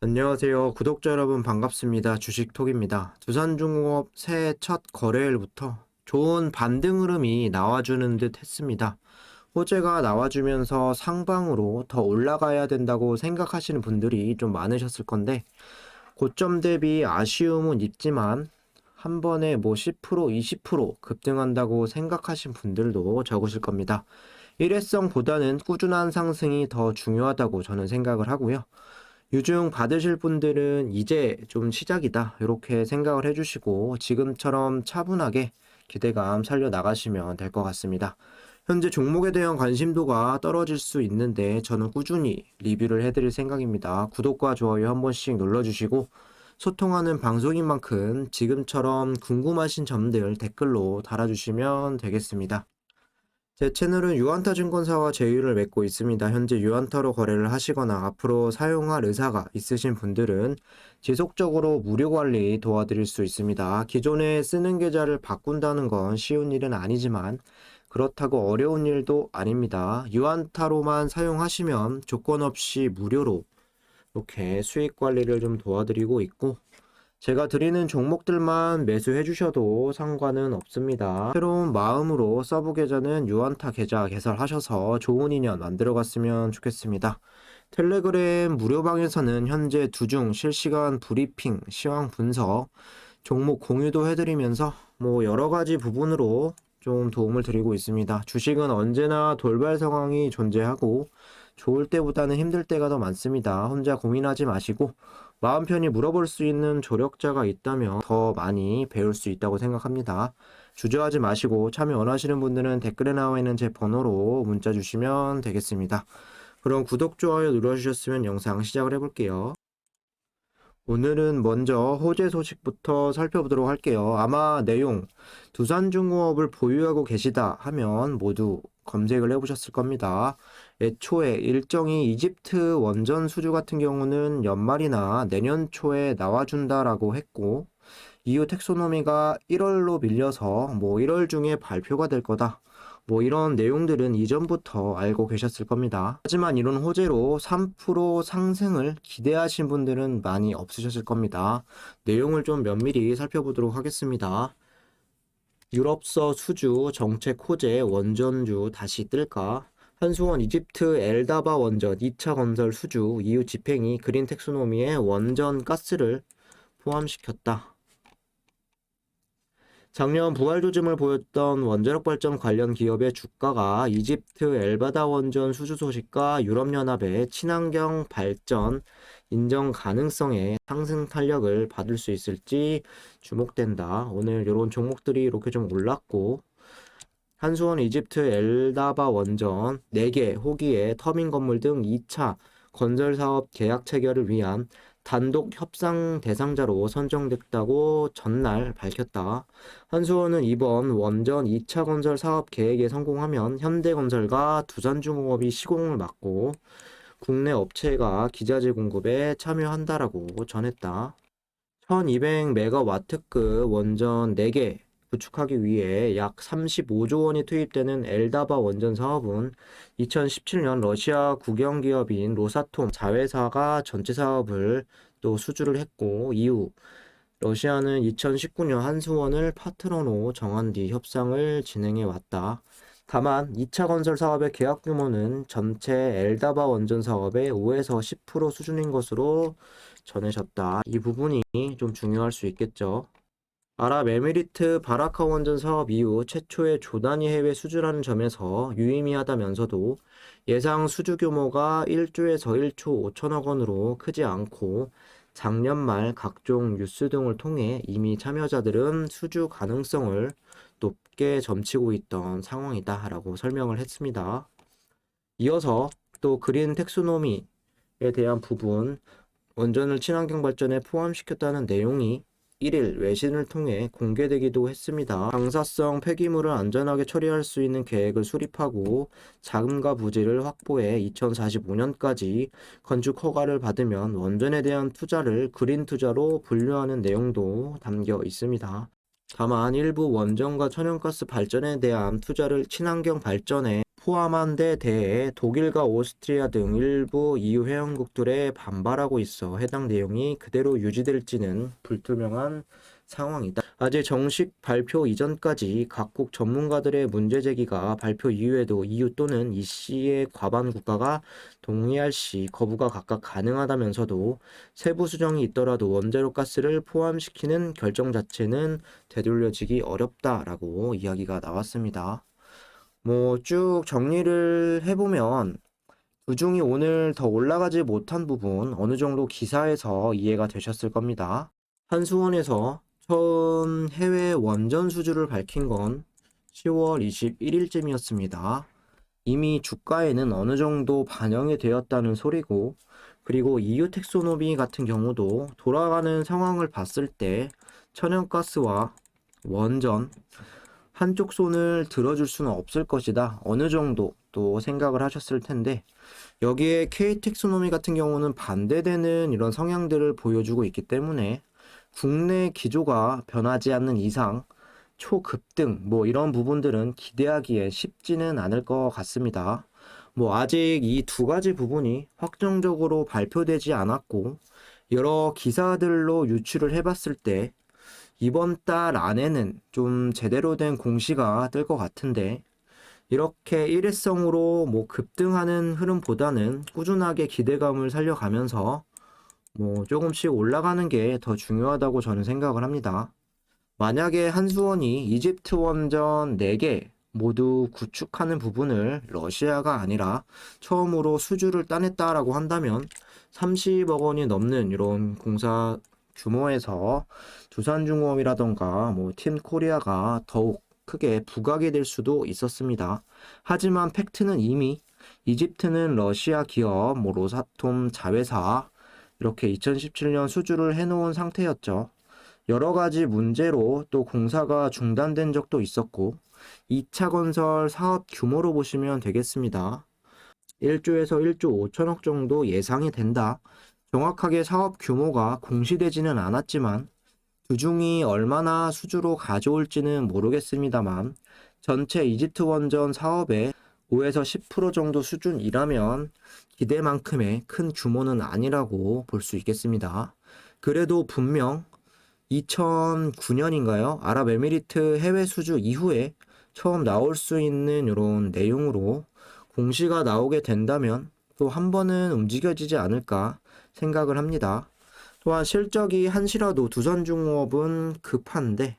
안녕하세요. 구독자 여러분 반갑습니다. 주식톡입니다. 두산중공업 새해 첫 거래일부터 좋은 반등 흐름이 나와주는 듯 했습니다. 호재가 나와주면서 상방으로 더 올라가야 된다고 생각하시는 분들이 좀 많으셨을 건데 고점 대비 아쉬움은 있지만 한 번에 10%, 20% 급등한다고 생각하신 분들도 적으실 겁니다. 일회성보다는 꾸준한 상승이 더 중요하다고 저는 생각을 하고요. 유증 받으실 분들은 이제 좀 시작이다 이렇게 생각을 해주시고 지금처럼 차분하게 기대감 살려나가시면 될 것 같습니다. 현재 종목에 대한 관심도가 떨어질 수 있는데 저는 꾸준히 리뷰를 해드릴 생각입니다. 구독과 좋아요 한 번씩 눌러주시고 소통하는 방송인 만큼 지금처럼 궁금하신 점들 댓글로 달아주시면 되겠습니다. 제 채널은 유한타 증권사와 제휴를 맺고 있습니다. 현재 유한타로 거래를 하시거나 앞으로 사용할 의사가 있으신 분들은 지속적으로 무료 관리 도와드릴 수 있습니다. 기존에 쓰는 계좌를 바꾼다는 건 쉬운 일은 아니지만 그렇다고 어려운 일도 아닙니다. 유한타로만 사용하시면 조건 없이 무료로 이렇게 수익 관리를 좀 도와드리고 있고 제가 드리는 종목들만 매수해 주셔도 상관은 없습니다. 새로운 마음으로 서브 계좌는 유한타 계좌 개설하셔서 좋은 인연 만들어 갔으면 좋겠습니다. 텔레그램 무료방에서는 현재 두중 실시간 브리핑, 시황 분석, 종목 공유도 해드리면서 여러 가지 부분으로 좀 도움을 드리고 있습니다. 주식은 언제나 돌발 상황이 존재하고 좋을 때보다는 힘들 때가 더 많습니다. 혼자 고민하지 마시고 마음 편히 물어볼 수 있는 조력자가 있다면 더 많이 배울 수 있다고 생각합니다. 주저하지 마시고 참여 원하시는 분들은 댓글에 나와 있는 제 번호로 문자 주시면 되겠습니다. 그럼 구독, 좋아요 눌러주셨으면 영상 시작을 해볼게요. 오늘은 먼저 호재 소식부터 살펴보도록 할게요. 아마 내용 두산중공업을 보유하고 계시다 하면 모두 검색을 해보셨을 겁니다. 애초에 일정이 이집트 원전 수주 같은 경우는 연말이나 내년 초에 나와준다라고 했고 EU 텍소노미가 1월로 밀려서 1월 중에 발표가 될 거다. 이런 내용들은 이전부터 알고 계셨을 겁니다. 하지만 이런 호재로 3% 상승을 기대하신 분들은 많이 없으셨을 겁니다. 내용을 좀 면밀히 살펴보도록 하겠습니다. 유럽서 수주 정책 호재 원전주 다시 뜰까? 한수원 이집트 엘다바 원전 2차 건설 수주 EU 집행이 그린 텍소노미에 원전 가스를 포함시켰다. 작년 부활 조짐을 보였던 원자력 발전 관련 기업의 주가가 이집트 엘바다 원전 수주 소식과 유럽연합의 친환경 발전 인정 가능성에 상승 탄력을 받을 수 있을지 주목된다. 오늘 이런 종목들이 이렇게 좀 올랐고 한수원 이집트 엘다바 원전 4개 호기의 터빈 건물 등 2차 건설 사업 계약 체결을 위한 단독 협상 대상자로 선정됐다고 전날 밝혔다. 한수원은 이번 원전 2차 건설 사업 계획에 성공하면 현대건설과 두산중공업이 시공을 맡고 국내 업체가 기자재 공급에 참여한다라고 전했다. 1200메가와트급 원전 4개 구축하기 위해 약 35조 원이 투입되는 엘다바 원전 사업은 2017년 러시아 국영기업인 로사톰 자회사가 전체 사업을 또 수주를 했고 이후 러시아는 2019년 한수원을 파트너로 정한 뒤 협상을 진행해 왔다. 다만 2차 건설 사업의 계약 규모는 전체 엘다바 원전 사업의 5에서 10% 수준인 것으로 전해졌다. 이 부분이 좀 중요할 수 있겠죠. 아랍에미리트 바라카 원전 사업 이후 최초의 조단위 해외 수주라는 점에서 유의미하다면서도 예상 수주 규모가 1조에서 1조 5천억 원으로 크지 않고 작년 말 각종 뉴스 등을 통해 이미 참여자들은 수주 가능성을 높게 점치고 있던 상황이다라고 설명을 했습니다. 이어서 또 그린 텍소노미에 대한 부분 원전을 친환경 발전에 포함시켰다는 내용이 1일 외신을 통해 공개되기도 했습니다. 방사성 폐기물을 안전하게 처리할 수 있는 계획을 수립하고 자금과 부지를 확보해 2045년까지 건축 허가를 받으면 원전에 대한 투자를 그린 투자로 분류하는 내용도 담겨 있습니다. 다만 일부 원전과 천연가스 발전에 대한 투자를 친환경 발전에 포함한 데 대해 독일과 오스트리아 등 일부 EU 회원국들에 반발하고 있어 해당 내용이 그대로 유지될지는 불투명한 상황이다. 아직 정식 발표 이전까지 각국 전문가들의 문제 제기가 발표 이후에도 EU 또는 EC의 과반 국가가 동의할 시 거부가 각각 가능하다면서도 세부 수정이 있더라도 원자력 가스를 포함시키는 결정 자체는 되돌려지기 어렵다라고 이야기가 나왔습니다. 뭐 쭉 정리를 해보면 부중이 오늘 더 올라가지 못한 부분 어느 정도 기사에서 이해가 되셨을 겁니다. 한수원에서 처음 해외 원전 수주를 밝힌 건 10월 21일쯤이었습니다. 이미 주가에는 어느 정도 반영이 되었다는 소리고, 그리고 EU 텍소노미 같은 경우도 돌아가는 상황을 봤을 때 천연가스와 원전 한쪽 손을 들어줄 수는 없을 것이다. 어느 정도 또 생각을 하셨을 텐데, 여기에 K텍소노미 같은 경우는 반대되는 이런 성향들을 보여주고 있기 때문에 국내 기조가 변하지 않는 이상 초급등 뭐 이런 부분들은 기대하기에 쉽지는 않을 것 같습니다. 뭐 아직 이 두 가지 부분이 확정적으로 발표되지 않았고 여러 기사들로 유출을 해봤을 때 이번 달 안에는 좀 제대로 된 공시가 뜰 것 같은데 이렇게 일회성으로 뭐 급등하는 흐름보다는 꾸준하게 기대감을 살려가면서 뭐 조금씩 올라가는 게 더 중요하다고 저는 생각을 합니다. 만약에 한수원이 이집트 원전 4개 모두 구축하는 부분을 러시아가 아니라 처음으로 수주를 따냈다라고 한다면 30억 원이 넘는 이런 공사 규모에서 두산중공업이라던가 뭐 팀코리아가 더욱 크게 부각이 될 수도 있었습니다. 하지만 팩트는 이미 이집트는 러시아 기업 뭐 로사톰 자회사 이렇게 2017년 수주를 해놓은 상태였죠. 여러 가지 문제로 또 공사가 중단된 적도 있었고 2차 건설 사업 규모로 보시면 되겠습니다. 1조에서 1조 5천억 정도 예상이 된다. 정확하게 사업 규모가 공시되지는 않았지만 주중이 얼마나 수주로 가져올지는 모르겠습니다만 전체 이집트 원전 사업의 5에서 10% 정도 수준이라면 기대만큼의 큰 규모는 아니라고 볼 수 있겠습니다. 그래도 분명 2009년인가요? 아랍에미리트 해외 수주 이후에 처음 나올 수 있는 이런 내용으로 공시가 나오게 된다면 또 한 번은 움직여지지 않을까 생각을 합니다. 또한 실적이 한시라도 두산중공업은 급한데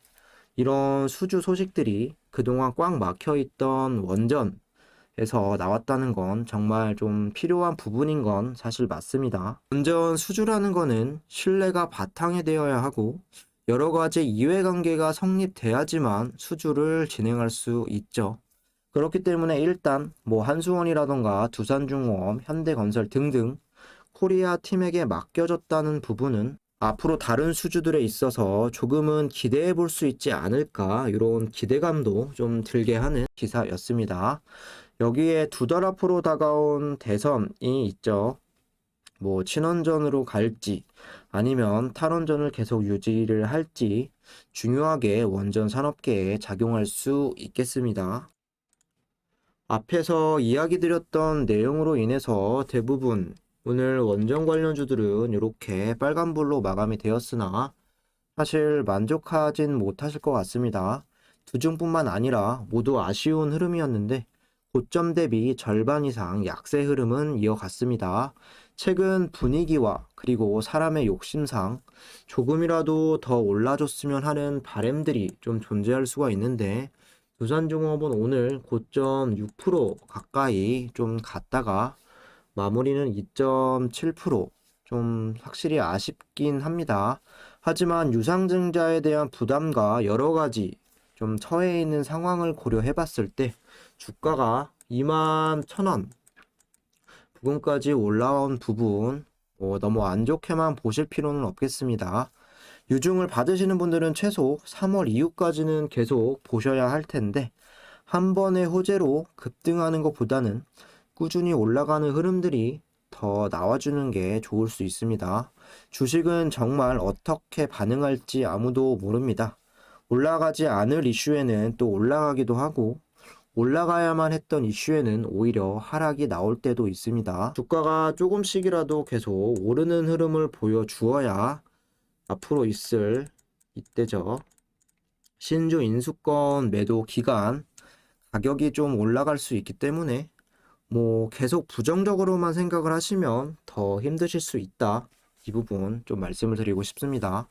이런 수주 소식들이 그동안 꽉 막혀 있던 원전에서 나왔다는 건 정말 좀 필요한 부분인 건 사실 맞습니다. 원전 수주라는 거는 신뢰가 바탕이 되어야 하고 여러 가지 이해관계가 성립돼야지만 수주를 진행할 수 있죠. 그렇기 때문에 일단 뭐 한수원이라던가 두산중공업, 현대건설 등등 코리아 팀에게 맡겨졌다는 부분은 앞으로 다른 수주들에 있어서 조금은 기대해 볼 수 있지 않을까 이런 기대감도 좀 들게 하는 기사였습니다. 여기에 두 달 앞으로 다가온 대선이 있죠. 뭐 친원전으로 갈지 아니면 탈원전을 계속 유지를 할지 중요하게 원전 산업계에 작용할 수 있겠습니다. 앞에서 이야기 드렸던 내용으로 인해서 대부분 오늘 원전 관련주들은 이렇게 빨간불로 마감이 되었으나 사실 만족하진 못하실 것 같습니다. 두중뿐만 아니라 모두 아쉬운 흐름이었는데 고점 대비 절반 이상 약세 흐름은 이어갔습니다. 최근 분위기와 그리고 사람의 욕심상 조금이라도 더 올라줬으면 하는 바람들이 좀 존재할 수가 있는데 두산중업은 오늘 고점 6% 가까이 좀 갔다가 마무리는 2.7%좀 확실히 아쉽긴 합니다. 하지만 유상증자에 대한 부담과 여러 가지 좀 처해 있는 상황을 고려해 봤을 때 주가가 21,000원 부근까지 올라온 부분 너무 안 좋게만 보실 필요는 없겠습니다. 유증을 받으시는 분들은 최소 3월 이후까지는 계속 보셔야 할 텐데 한 번의 호재로 급등하는 것보다는 꾸준히 올라가는 흐름들이 더 나와주는 게 좋을 수 있습니다. 주식은 정말 어떻게 반응할지 아무도 모릅니다. 올라가지 않을 이슈에는 또 올라가기도 하고 올라가야만 했던 이슈에는 오히려 하락이 나올 때도 있습니다. 주가가 조금씩이라도 계속 오르는 흐름을 보여주어야 앞으로 있을 이때죠. 신주 인수권 매도 기간 가격이 좀 올라갈 수 있기 때문에 계속 부정적으로만 생각을 하시면 더 힘드실 수 있다. 이 부분 좀 말씀을 드리고 싶습니다.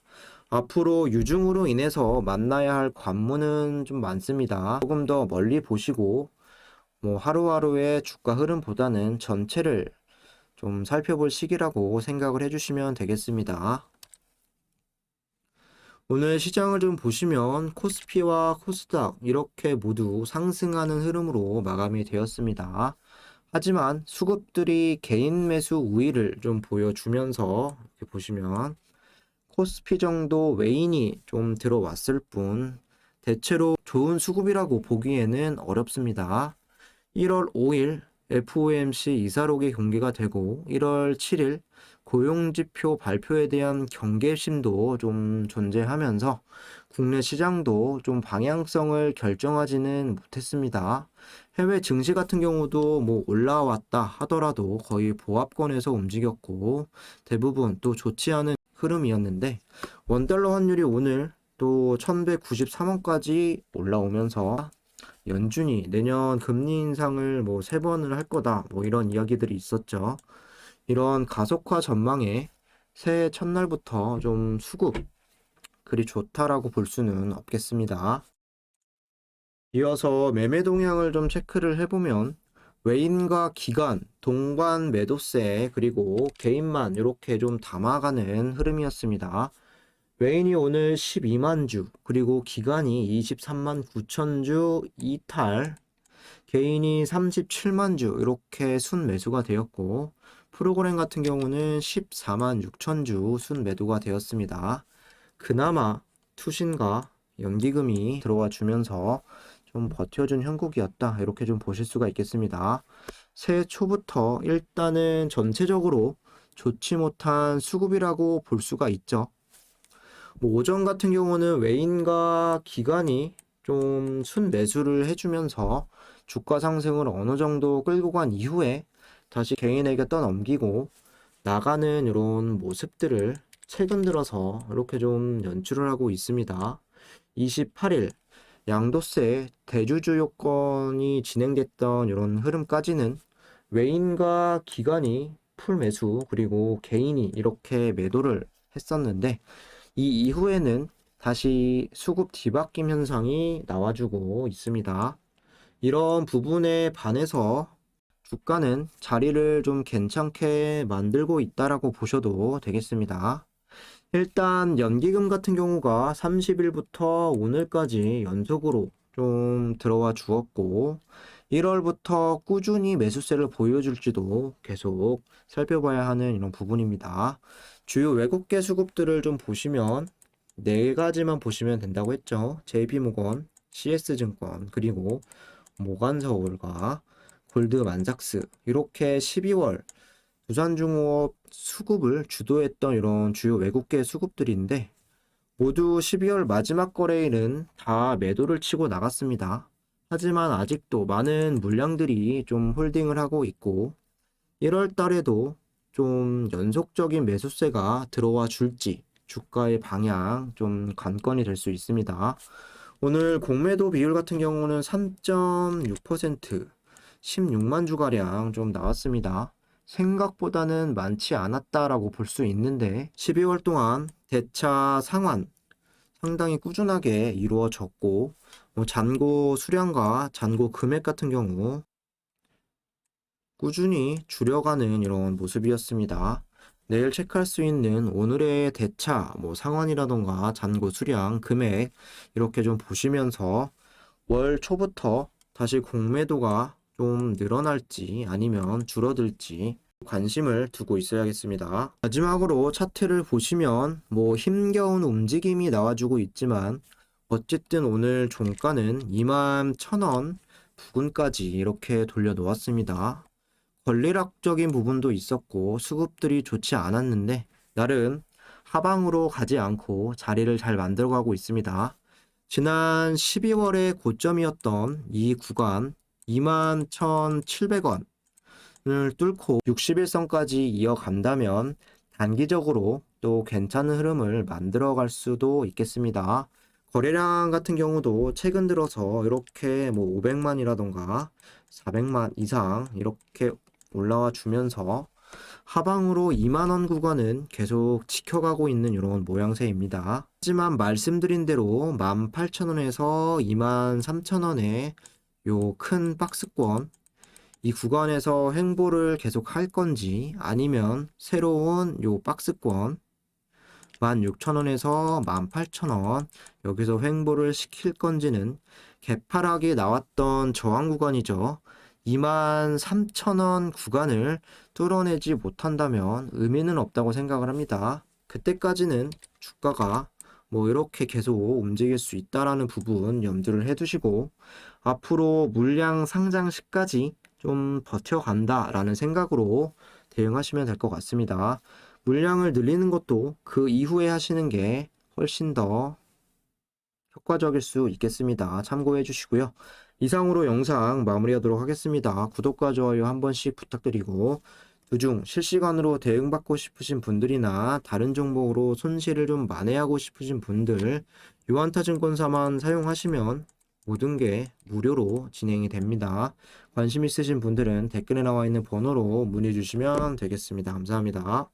앞으로 유중으로 인해서 만나야 할 관문은 좀 많습니다. 조금 더 멀리 보시고 하루하루의 주가 흐름보다는 전체를 좀 살펴볼 시기라고 생각을 해주시면 되겠습니다. 오늘 시장을 좀 보시면 코스피와 코스닥 이렇게 모두 상승하는 흐름으로 마감이 되었습니다. 하지만 수급들이 개인 매수 우위를 좀 보여주면서 이렇게 보시면 코스피 정도 외인이 좀 들어왔을 뿐 대체로 좋은 수급이라고 보기에는 어렵습니다. 1월 5일 FOMC 이사록이 공개가 되고 1월 7일 고용지표 발표에 대한 경계심도 좀 존재하면서 국내 시장도 좀 방향성을 결정하지는 못했습니다. 해외 증시 같은 경우도 올라왔다 하더라도 거의 보합권에서 움직였고 대부분 또 좋지 않은 흐름이었는데 원달러 환율이 오늘 또 1193원까지 올라오면서 연준이 내년 금리 인상을 3번을 할 거다 이런 이야기들이 있었죠. 이런 가속화 전망에 새해 첫날부터 좀 수급 그리 좋다라고 볼 수는 없겠습니다. 이어서 매매 동향을 좀 체크를 해보면 외인과 기관, 동반 매도세 그리고 개인만 이렇게 좀 담아가는 흐름이었습니다. 외인이 오늘 12만 주, 그리고 기관이 23만 9천 주 이탈, 개인이 37만 주 이렇게 순매수가 되었고 프로그램 같은 경우는 14만 6천 주 순매도가 되었습니다. 그나마 투신과 연기금이 들어와 주면서 좀 버텨준 형국이었다 이렇게 좀 보실 수가 있겠습니다. 새해 초부터 일단은 전체적으로 좋지 못한 수급이라고 볼 수가 있죠. 오전 같은 경우는 외인과 기관이 좀 순매수를 해주면서 주가 상승을 어느 정도 끌고 간 이후에 다시 개인에게 떠넘기고 나가는 이런 모습들을 최근 들어서 이렇게 좀 연출을 하고 있습니다. 28일 양도세 대주주 요건이 진행됐던 이런 흐름까지는 외인과 기관이 풀 매수 그리고 개인이 이렇게 매도를 했었는데 이 이후에는 다시 수급 뒤바뀜 현상이 나와주고 있습니다. 이런 부분에 반해서 주가는 자리를 좀 괜찮게 만들고 있다라고 보셔도 되겠습니다. 일단 연기금 같은 경우가 30일부터 오늘까지 연속으로 좀 들어와 주었고 1월부터 꾸준히 매수세를 보여줄지도 계속 살펴봐야 하는 이런 부분입니다. 주요 외국계 수급들을 좀 보시면 네 가지만 보시면 된다고 했죠. JP모건, CS증권, 그리고 모간서울과 골드만삭스 이렇게 12월 두산중공업 수급을 주도했던 이런 주요 외국계 수급들인데 모두 12월 마지막 거래일은 다 매도를 치고 나갔습니다. 하지만 아직도 많은 물량들이 좀 홀딩을 하고 있고 1월 달에도 좀 연속적인 매수세가 들어와 줄지 주가의 방향 좀 관건이 될 수 있습니다. 오늘 공매도 비율 같은 경우는 3.6%, 16만 주가량 좀 나왔습니다. 생각보다는 많지 않았다라고 볼 수 있는데 12월 동안 대차 상환 상당히 꾸준하게 이루어졌고 잔고 수량과 잔고 금액 같은 경우 꾸준히 줄여가는 이런 모습이었습니다. 내일 체크할 수 있는 오늘의 대차 상환이라던가 잔고 수량 금액 이렇게 좀 보시면서 월 초부터 다시 공매도가 좀 늘어날지 아니면 줄어들지 관심을 두고 있어야겠습니다. 마지막으로 차트를 보시면 힘겨운 움직임이 나와주고 있지만 어쨌든 오늘 종가는 21,000원 부근까지 이렇게 돌려놓았습니다. 권리락적인 부분도 있었고 수급들이 좋지 않았는데 나름 하방으로 가지 않고 자리를 잘 만들어가고 있습니다. 지난 12월에 고점이었던 이 구간 21,700원을 뚫고 60일선까지 이어간다면 단기적으로 또 괜찮은 흐름을 만들어 갈 수도 있겠습니다. 거래량 같은 경우도 최근 들어서 이렇게 뭐 500만이라던가 400만 이상 이렇게 올라와 주면서 하방으로 2만원 구간은 계속 지켜가고 있는 이런 모양새입니다. 하지만 말씀드린 대로 18,000원에서 23,000원의 요 큰 박스권 이 구간에서 횡보를 계속 할 건지 아니면 새로운 요 박스권 16,000원에서 18,000원 여기서 횡보를 시킬 건지는 개파락이 나왔던 저항 구간이죠. 23,000원 구간을 뚫어내지 못한다면 의미는 없다고 생각을 합니다. 그때까지는 주가가 뭐 이렇게 계속 움직일 수 있다라는 부분 염두를 해두시고 앞으로 물량 상장 시까지 좀 버텨간다라는 생각으로 대응하시면 될 것 같습니다. 물량을 늘리는 것도 그 이후에 하시는 게 훨씬 더 효과적일 수 있겠습니다. 참고해 주시고요. 이상으로 영상 마무리하도록 하겠습니다. 구독과 좋아요 한 번씩 부탁드리고 그중 실시간으로 대응받고 싶으신 분들이나 다른 종목으로 손실을 좀 만회하고 싶으신 분들 유한타증권사만 사용하시면 모든 게 무료로 진행이 됩니다. 관심 있으신 분들은 댓글에 나와 있는 번호로 문의 주시면 되겠습니다. 감사합니다.